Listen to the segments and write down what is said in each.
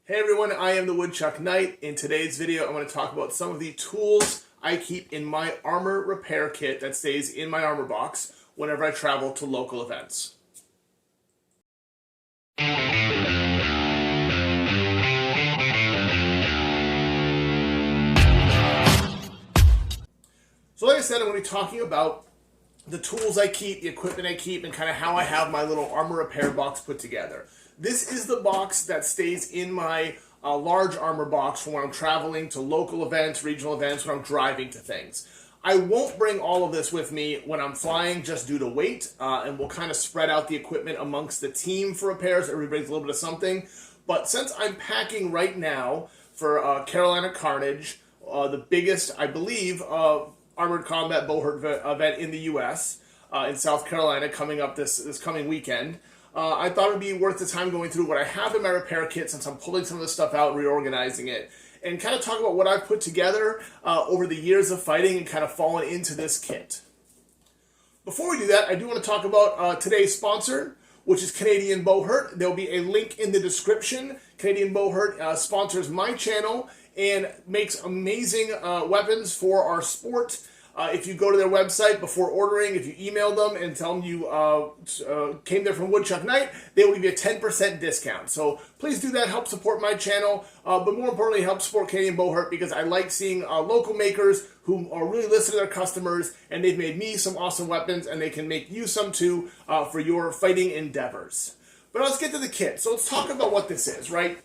Hey everyone, I am the Woodchuck Knight. In today's video, I'm going to talk about some of the tools I keep in my armor repair kit that stays in my armor box whenever I travel to local events. So like I said, I'm going to be talking about the tools I keep, the equipment I keep, and kind of how I have my little armor repair box put together. This is the box that stays in my large armor box for when I'm traveling to local events, regional events, when I'm driving to things. I won't bring all of this with me when I'm flying just due to weight, and we'll kind of spread out the equipment amongst the team for repairs. Everybody brings a little bit of something. But since I'm packing right now for Carolina Carnage, the biggest, I believe, armored combat bowhurt event in the U.S., in South Carolina coming up this coming weekend, I thought it would be worth the time going through what I have in my repair kit since I'm pulling some of this stuff out, reorganizing it, and kind of talk about what I've put together over the years of fighting and kind of fallen into this kit. Before we do that, I do want to talk about today's sponsor, which is Canadian Bowhurt. There'll be a link in the description. Canadian Bowhurt sponsors my channel and makes amazing weapons for our sport. If you go to their website before ordering, if you email them and tell them you came there from Woodchuck Knight, they will give you a 10% discount. So please do that, help support my channel, but more importantly, help support Canadian Bowhurt because I like seeing local makers who are really listening to their customers, and they've made me some awesome weapons, and they can make you some too for your fighting endeavors. But let's get to the kit. So let's talk about what this is, right?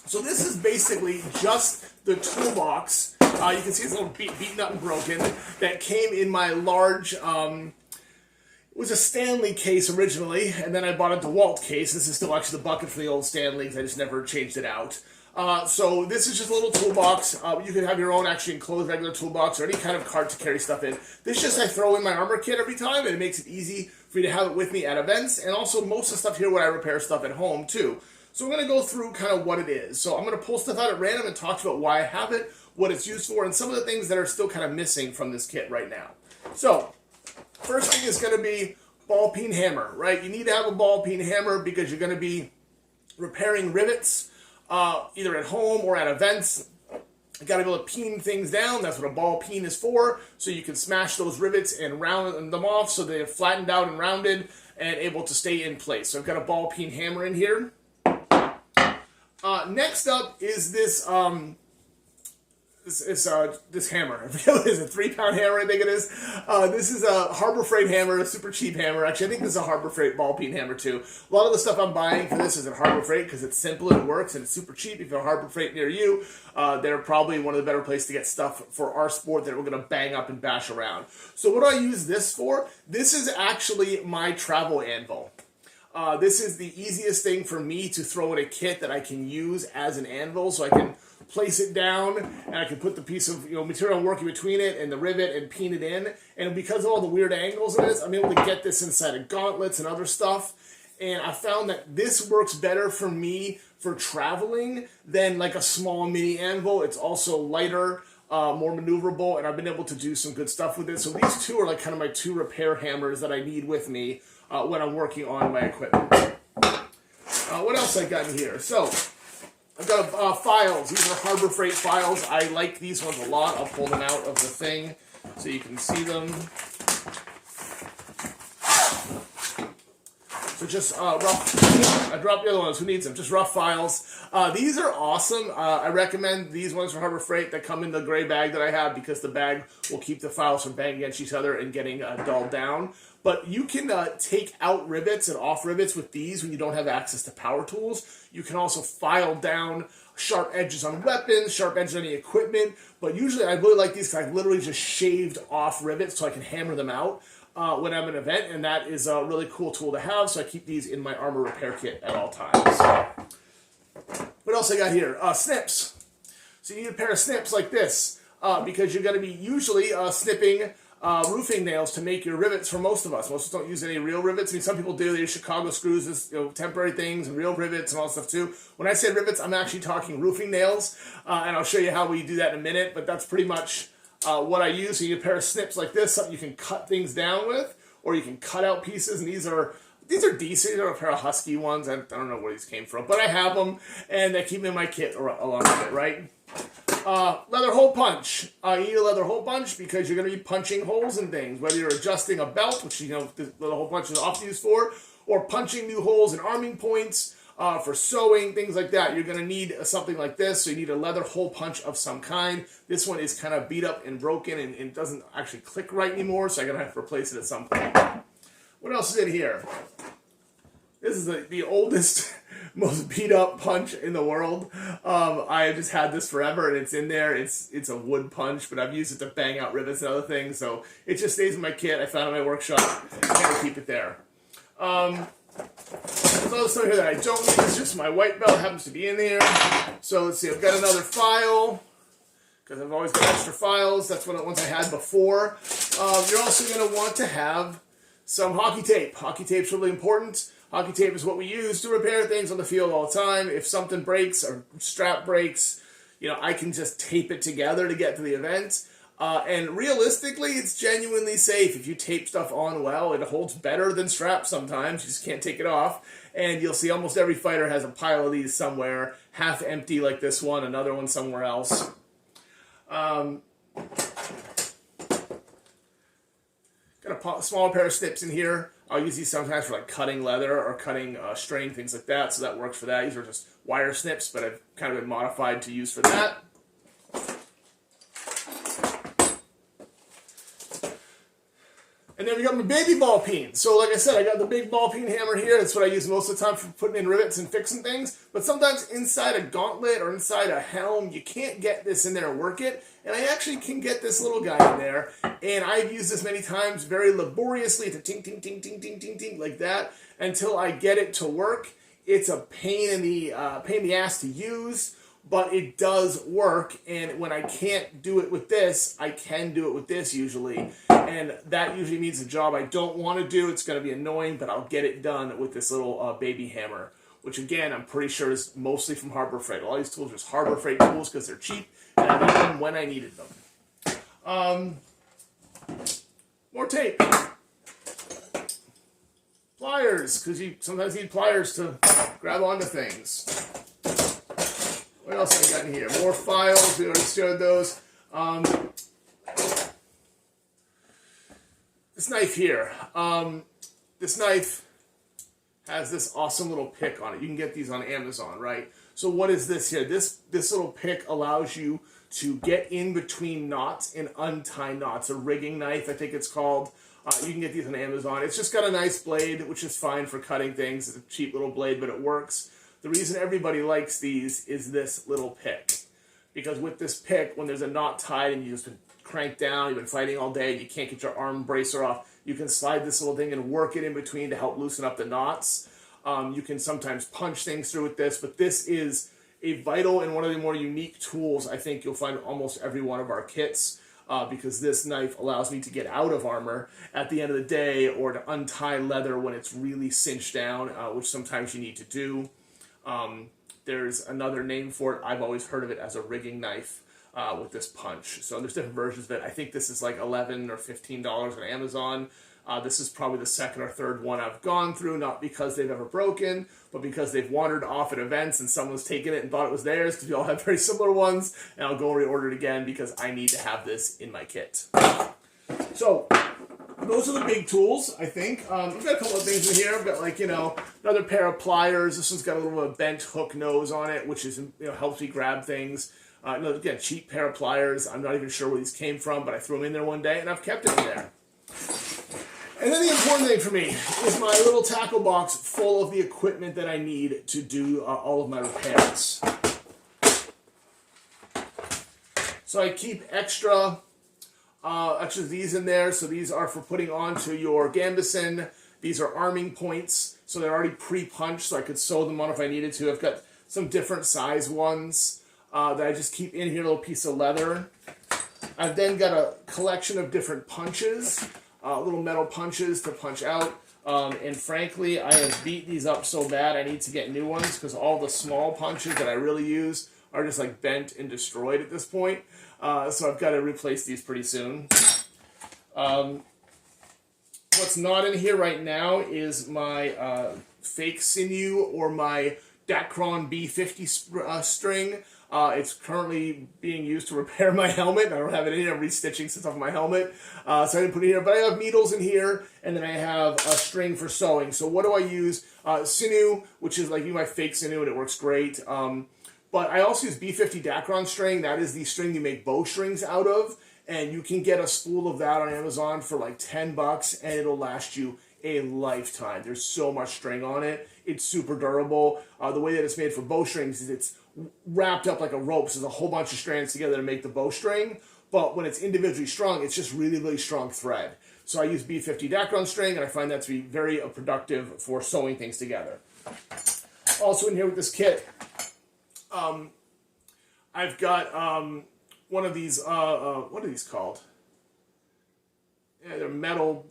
So this is basically just the toolbox. You can see it's a little beaten up and broken that came in my large, it was a Stanley case originally, and then I bought a DeWalt case. This is still actually the bucket for the old Stanleys. I just never changed it out. So this is just a little toolbox. You can have your own actually enclosed regular toolbox or any kind of cart to carry stuff in. This just I throw in my armor kit every time, and it makes it easy for you to have it with me at events, and also most of the stuff here when I repair stuff at home too. So I'm going to go through kind of what it is. So I'm going to pull stuff out at random and talk about why I have it, what it's used for, and some of the things that are still kind of missing from this kit right now. So first thing is going to be ball peen hammer, right? You need to have a ball peen hammer because you're going to be repairing rivets either at home or at events. You got to be able to peen things down. That's what a ball peen is for. So you can smash those rivets and round them off so they're flattened out and rounded and able to stay in place. So I've got a ball peen hammer in here. Next up is this this hammer. I forget what it is, a 3-pound hammer, I think it is. This is a Harbor Freight hammer, a super cheap hammer. Actually, I think this is a Harbor Freight ball peen hammer too. A lot of the stuff I'm buying for this is at Harbor Freight because it's simple and it works and it's super cheap. If you're Harbor Freight near you, they're probably one of the better places to get stuff for our sport that we're going to bang up and bash around. So what do I use this for? This is actually my travel anvil. This is the easiest thing for me to throw in a kit that I can use as an anvil, so I can place it down and I can put the piece of material working between it and the rivet and peen it in. And because of all the weird angles in this, I'm able to get this inside of gauntlets and other stuff. And I found that this works better for me for traveling than like a small mini anvil. It's also lighter, more maneuverable, and I've been able to do some good stuff with it. So these two are like kind of my two repair hammers that I need with me when I'm working on my equipment. What else I got in here? So I've got files. These are Harbor Freight files. I like these ones a lot. I'll pull them out of the thing so you can see them. So just rough, I dropped the other ones, who needs them? Just rough files. These are awesome. I recommend these ones from Harbor Freight that come in the gray bag that I have because the bag will keep the files from banging against each other and getting dulled down. But you can take out rivets and off rivets with these when you don't have access to power tools. You can also file down sharp edges on weapons, sharp edges on any equipment. But usually I really like these because I've literally just shaved off rivets so I can hammer them out when I'm at an event, and that is a really cool tool to have, so I keep these in my armor repair kit at all times. What else I got here? Snips. So you need a pair of snips like this because you're going to be usually snipping roofing nails to make your rivets for most of us. Most of us don't use any real rivets. I mean, some people do. They use Chicago screws as temporary things and real rivets and all that stuff too. When I say rivets, I'm actually talking roofing nails, and I'll show you how we do that in a minute, but that's pretty much what I use. So you need a pair of snips like this, something you can cut things down with, or you can cut out pieces, and these are these are decent. These are a pair of Husky ones. I don't know where these came from, but I have them, and I keep them in my kit along with it, right? Leather hole punch. You need a leather hole punch because you're going to be punching holes in things, whether you're adjusting a belt, which the leather hole punch is often used for, or punching new holes in arming points, for sewing, things like that. You're going to need something like this, so you need a leather hole punch of some kind. This one is kind of beat up and broken, and it doesn't actually click right anymore, so I'm going to have to replace it at some point. What else is in here? This is the oldest, most beat up punch in the world. I have just had this forever, and it's in there. It's a wood punch, but I've used it to bang out rivets and other things, so it just stays in my kit. I found it in my workshop. I'm going to keep it there. There's other stuff here that I don't need. It's just my white belt happens to be in here. So let's see. I've got another file because I've always got extra files. That's what ones I had before. You're also going to want to have some hockey tape. Hockey tape's really important. Hockey tape is what we use to repair things on the field all the time. If something breaks or strap breaks, I can just tape it together to get to the event. And realistically, it's genuinely safe. If you tape stuff on well, it holds better than straps sometimes. You just can't take it off. And you'll see almost every fighter has a pile of these somewhere, half empty like this one, another one somewhere else. Got a small pair of snips in here. I'll use these sometimes for like cutting leather or cutting string, things like that, so that works for that. These are just wire snips, but I've kind of been modified to use for that. And then we got my baby ball peen. So like I said, I got the big ball peen hammer here. That's what I use most of the time for putting in rivets and fixing things. But sometimes inside a gauntlet or inside a helm, you can't get this in there and work it. And I actually can get this little guy in there. And I've used this many times very laboriously to ting, ting, ting, ting, ting, ting, ting, like that, until I get it to work. It's a pain in the ass to use, but it does work. And when I can't do it with this, I can do it with this usually. And that usually means a job I don't want to do. It's going to be annoying, but I'll get it done with this little baby hammer, which again, I'm pretty sure is mostly from Harbor Freight. All these tools are just Harbor Freight tools because they're cheap, and I need them when I needed them. More tape. Pliers, because you sometimes need pliers to grab onto things. What else I got in here? More files. We already showed those. This knife here. This knife has this awesome little pick on it. You can get these on Amazon, right? So what is this here? This little pick allows you to get in between knots and untie knots. A rigging knife, I think it's called. You can get these on Amazon. It's just got a nice blade, which is fine for cutting things. It's a cheap little blade, but it works. The reason everybody likes these is this little pick. Because with this pick, when there's a knot tied and you just been cranked down, you've been fighting all day, and you can't get your arm bracer off, you can slide this little thing and work it in between to help loosen up the knots. You can sometimes punch things through with this, but this is a vital and one of the more unique tools I think you'll find in almost every one of our kits, because this knife allows me to get out of armor at the end of the day or to untie leather when it's really cinched down, which sometimes you need to do. There's another name for it. I've always heard of it as a rigging knife with this punch. So there's different versions of it. I think this is like $11 or $15 on Amazon. This is probably the second or third one I've gone through, not because they've ever broken, but because they've wandered off at events and someone's taken it and thought it was theirs, because we all have very similar ones, and I'll go reorder it again because I need to have this in my kit. So those are the big tools, I think. I've got a couple of things in here. I've got, like, another pair of pliers. This one's got a little bit of bent hook nose on it, which is, helps me grab things. Again, cheap pair of pliers. I'm not even sure where these came from, but I threw them in there one day, and I've kept it in there. And then the important thing for me is my little tackle box full of the equipment that I need to do all of my repairs. So I keep extra these in there. So these are for putting onto your gambeson. These are arming points, so they're already pre-punched, so I could sew them on if I needed to. I've got some different size ones that I just keep in here, a little piece of leather. I've then got a collection of different punches, little metal punches to punch out. And frankly, I have beat these up so bad I need to get new ones because all the small punches that I really use are just like bent and destroyed at this point. So I've got to replace these pretty soon. More What's not in here right now is my fake sinew or my Dacron B50 string. It's currently being used to repair my helmet. I don't have it in here. I'm restitching stuff on my helmet. So I didn't put it in here. But I have needles in here, and then I have a string for sewing. So what do I use? Sinew, which is like my fake sinew, and it works great. But I also use B50 Dacron string. That is the string you make bow strings out of. And you can get a spool of that on Amazon for like $10, and it'll last you a lifetime. There's so much string on it. It's super durable. The way that it's made for bowstrings is it's wrapped up like a rope, so there's a whole bunch of strands together to make the bowstring. But when it's individually strung, it's just really, really strong thread. So I use B50 Dacron string, and I find that to be very productive for sewing things together. Also in here with this kit, I've got one of these, what are these called? Yeah, they're metal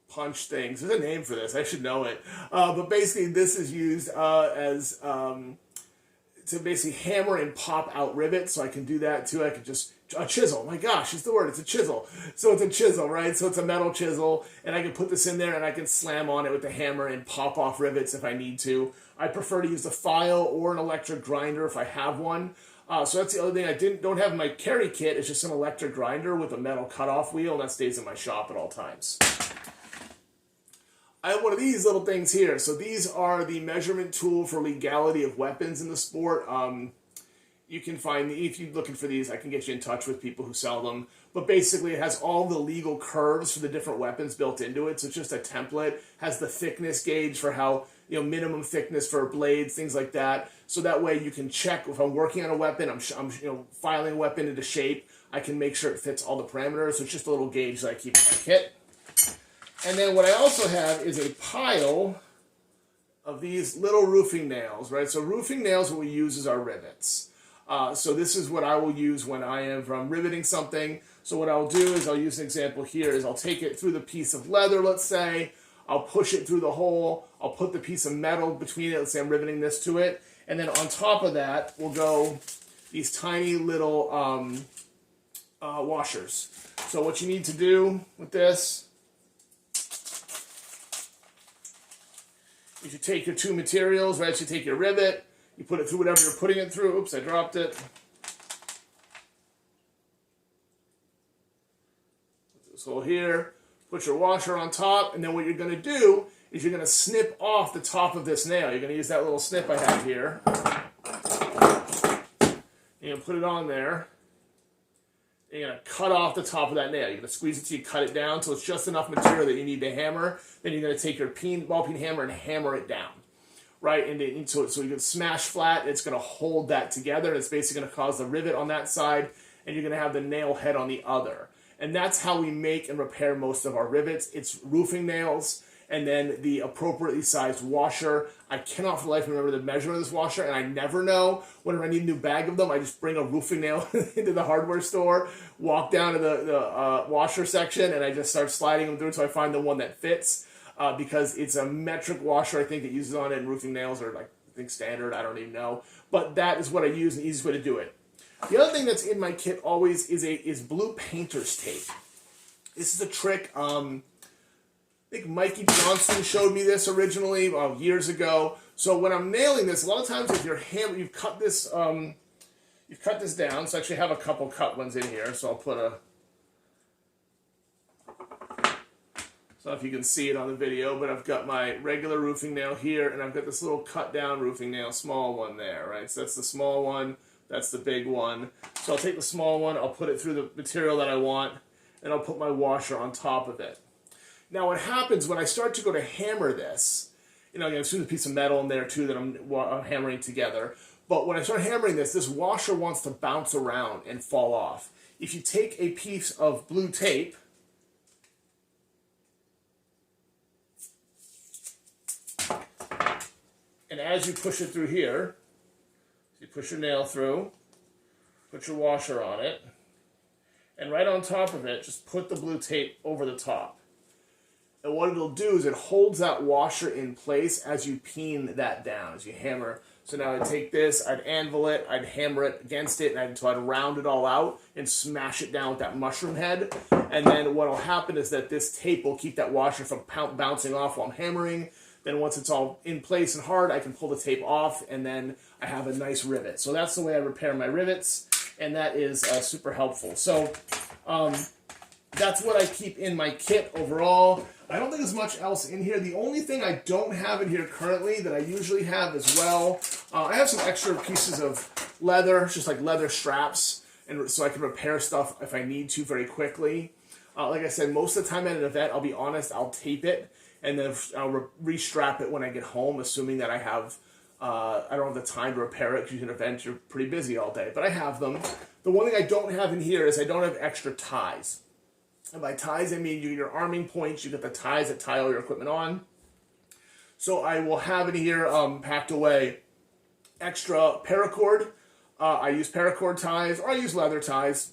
punch things. There's a name for this. I should know it. But basically, this is used as to basically hammer and pop out rivets. So I can do that too. I can just a chisel. My gosh, it's the word. It's a chisel. So it's a chisel, right? So it's a metal chisel, and I can put this in there, and I can slam on it with the hammer and pop off rivets if I need to. I prefer to use a file or an electric grinder if I have one. So that's the other thing I don't have in my carry kit. It's just an electric grinder with a metal cutoff wheel, and that stays in my shop at all times. I have one of these little things here. So these are the measurement tool for legality of weapons in the sport. You can find, if you're looking for these, I can get you in touch with people who sell them. But basically, it has all the legal curves for the different weapons built into it. So it's just a template. Has the thickness gauge for how, minimum thickness for blades, things like that. So that way you can check if I'm working on a weapon, I'm filing a weapon into shape. I can make sure it fits all the parameters. So it's just a little gauge that I keep in my kit. And then what I also have is a pile of these little roofing nails, right? So roofing nails, what we use is our rivets. So this is what I will use when I am riveting something. So what I'll do is I'll use an example here is I'll take it through the piece of leather, let's say. I'll push it through the hole. I'll put the piece of metal between it. Let's say I'm riveting this to it. And then on top of that will go these tiny little washers. So what you need to do with this is you take your two materials, right? So you take your rivet, you put it through whatever you're putting it through. Oops, I dropped it. Put this hole here. Put your washer on top, and then what you're going to do is you're going to snip off the top of this nail. You're going to use that little snip I have here. You're going to put it on there. And you're going to cut off the top of that nail. You're going to squeeze it till you cut it down till it's just enough material that you need to hammer. Then you're going to take your ball peen hammer and hammer it down. Right? And so you can smash flat. It's going to hold that together. And it's basically going to cause the rivet on that side. And you're going to have the nail head on the other. And that's how we make and repair most of our rivets. It's roofing nails and then the appropriately sized washer. I cannot for the life remember the measurement of this washer, and I never know. Whenever I need a new bag of them, I just bring a roofing nail into the hardware store, walk down to the washer section, and I just start sliding them through until I find the one that fits. Because it's a metric washer, I think, that uses on it, and roofing nails are, I think, standard. I don't even know. But that is what I use, and the easiest way to do it. The other thing that's in my kit always is blue painter's tape. This is a trick. I think Mikey Johnson showed me this originally years ago. So when I'm nailing this, a lot of times if you're you've cut this down. So I actually have a couple cut ones in here. So I'll put a. So if you can see it on the video, but I've got my regular roofing nail here, and I've got this little cut down roofing nail, small one there, right? So that's the small one. That's the big one. So I'll take the small one, I'll put it through the material that I want, and I'll put my washer on top of it. Now what happens when I start to go to hammer this, there's a piece of metal in there too that I'm hammering together, but when I start hammering this washer wants to bounce around and fall off. If you take a piece of blue tape, and as you push it through here, you push your nail through, put your washer on it, and right on top of it, just put the blue tape over the top. And what it'll do is it holds that washer in place as you peen that down, as you hammer So now I'd take this, I'd anvil it, I'd hammer it against it, until I'd round it all out and smash it down with that mushroom head. And then what will happen is that this tape will keep that washer from bouncing off while I'm hammering. Then once it's all in place and hard, I can pull the tape off, and then I have a nice rivet. So that's the way I repair my rivets, and that is super helpful. So that's what I keep in my kit overall. I don't think there's much else in here. The only thing I don't have in here currently that I usually have as well, I have some extra pieces of leather, just like leather straps, and so I can repair stuff if I need to very quickly. Like I said, most of the time at an event, I'll be honest, I'll tape it, and then I'll re-strap it when I get home, assuming that I have, I don't have the time to repair it, because at an event, you're pretty busy all day, but I have them. The one thing I don't have in here is I don't have extra ties. And by ties, I mean your arming points, you get the ties that tie all your equipment on. So I will have in here, packed away, extra paracord. I use paracord ties, or I use leather ties.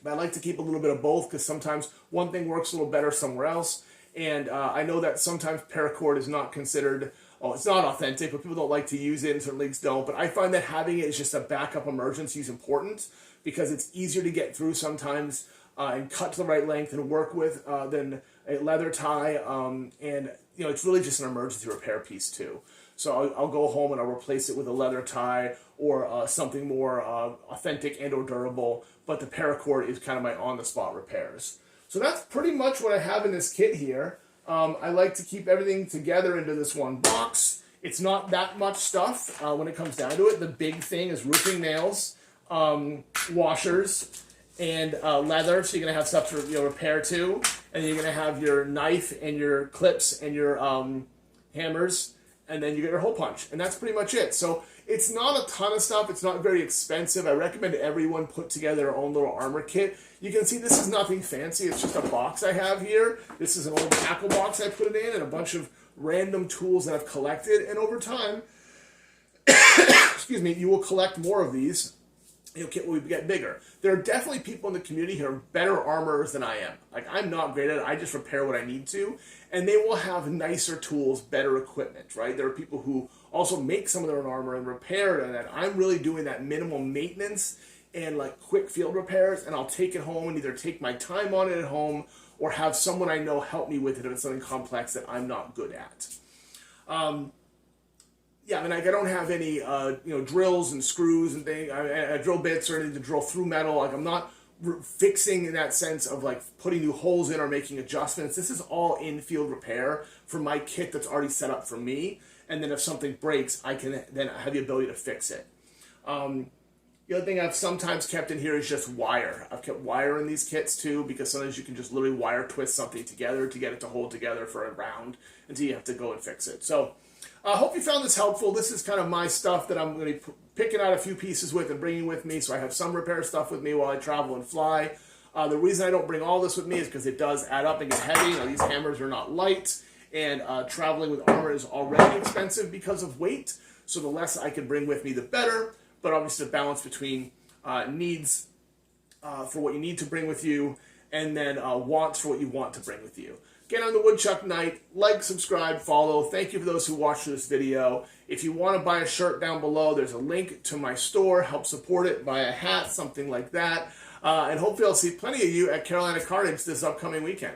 But I like to keep a little bit of both, because sometimes one thing works a little better somewhere else. And I know that sometimes paracord is not considered, it's not authentic, but people don't like to use it, and certain leagues don't. But I find that having it as just a backup emergency is important, because it's easier to get through sometimes and cut to the right length and work with than a leather tie. And it's really just an emergency repair piece too. So I'll go home and I'll replace it with a leather tie or something more authentic and or durable. But the paracord is kind of my on-the-spot repairs. So that's pretty much what I have in this kit here. I like to keep everything together into this one box. It's not that much stuff when it comes down to it. The big thing is roofing nails, washers, and leather, so you're going to have stuff to repair too. And you're going to have your knife and your clips and your hammers, and then you get your hole punch. And that's pretty much it. So it's not a ton of stuff. It's not very expensive. I recommend everyone put together their own little armor kit. You can see this is nothing fancy. It's just a box I have here. This is an old tackle box I put it in, and a bunch of random tools that I've collected. And over time, excuse me, you will collect more of these. Kit will get bigger. There are definitely people in the community who are better armorers than I am. Like, I'm not great at it. I just repair what I need to. And they will have nicer tools, better equipment, right? There are people who also make some of their own armor and repair it. And I'm really doing that minimal maintenance and like quick field repairs. And I'll take it home and either take my time on it at home or have someone I know help me with it if it's something complex that I'm not good at. Yeah, I mean, I don't have any, drills and screws and things, drill bits or anything to drill through metal. Like, I'm not fixing in that sense of, like, putting new holes in or making adjustments. This is all in-field repair for my kit that's already set up for me. And then if something breaks, I can then have the ability to fix it. The other thing I've sometimes kept in here is just wire. I've kept wire in these kits, too, because sometimes you can just literally wire twist something together to get it to hold together for a round until you have to go and fix it. So, I hope you found this helpful. This is kind of my stuff that I'm going to be picking out a few pieces with and bringing with me, so I have some repair stuff with me while I travel and fly. The reason I don't bring all this with me is because it does add up and get heavy. These hammers are not light, and traveling with armor is already expensive because of weight, so the less I can bring with me, the better. But obviously the balance between needs for what you need to bring with you and then wants for what you want to bring with you. Again, I'm the Woodchuck Knight. Like, subscribe, follow. Thank you for those who watched this video. If you want to buy a shirt down below, there's a link to my store. Help support it. Buy a hat, something like that. And hopefully I'll see plenty of you at Carolina Carnage this upcoming weekend.